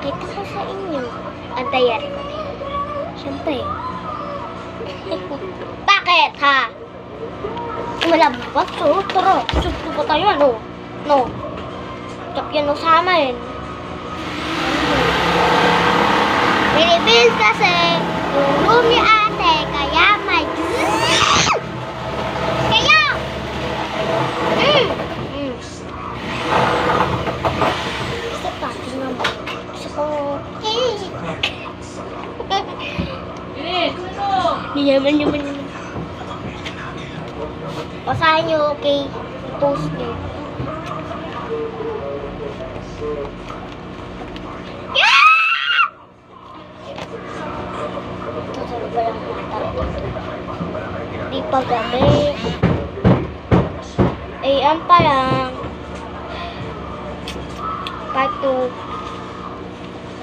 Ipapakita ko sa inyo. Antayan ko na yan. Siyempre. Bakit, ha? Malabas, so, tara. Susto pa tayo, ano? No. Chop yan no sa amin. Pinipilis kasi yung room ni ate, kaya may... Kaya! Isa pa, tingnan mo. Isa pa. Yaman. Basahin nyo, okay? Post nyo. Tutulog ba lang mata? Di pa gabi. AM pa lang. Part 2.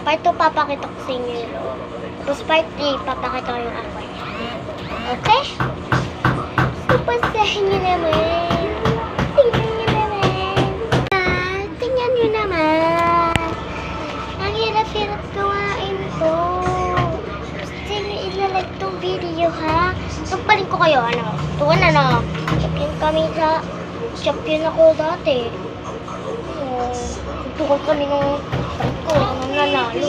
Part 2 papakita ko sa inyo yung loob. Tapos part 3 papakita ko yung aqua niya. Okay? So, pasahin nyo naman. Tingnan nyo naman. Tingnan nyo naman. Ang hirap-hirap gawain to. Gusto nyo ilalike tong video, ha? Tugpalin ko kayo, ano? Tuwan, ano? Champion kami sa... Champion ako dati. Tukol kami nung... ko, nung nanalo.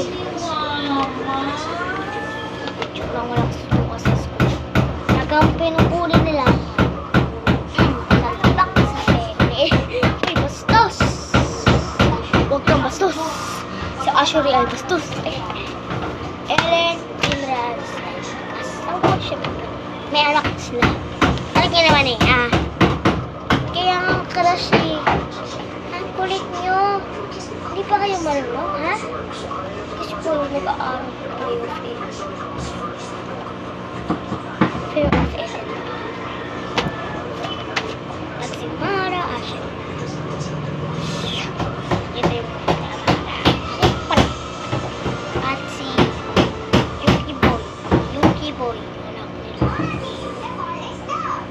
Joke lang, wala ko sa school. Nagampi ng uli nila. Salbak sa pere. Uy, bastos! Huwag kang bastos. Si Ashuri ay bastos. Ellen Imran. Asang ko siya. May anak sila. Anak niya naman eh, ah. Kaya ang crush eh. Ang kulit nyo. Hindi pa kayo marunong, ha? Kasi po nag-aaral kayo of Fear of Ellen. At si Mara Asha. Ito yung siyempre. At si Yuki Boy. Anak nila.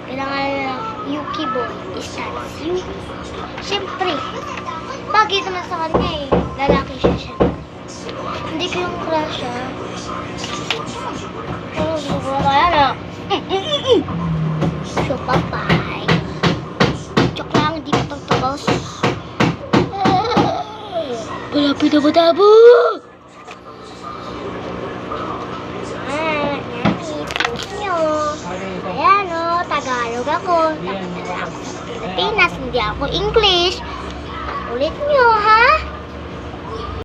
Kailangan nila Yuki Boy. Stands Yuki. Siyempre. Bagay naman sa kanya eh. Lalaki siya siya. Hindi ko yung crush ha. Oh, siguro kaya na. So, bye-bye. Joke lang, hindi pa pagtubos. Malapit na matabo! Post nyo. Ayan o, Tagalog ako. Tapos ako sa Pilipinas, hindi ako English. Ulit nyo, ha?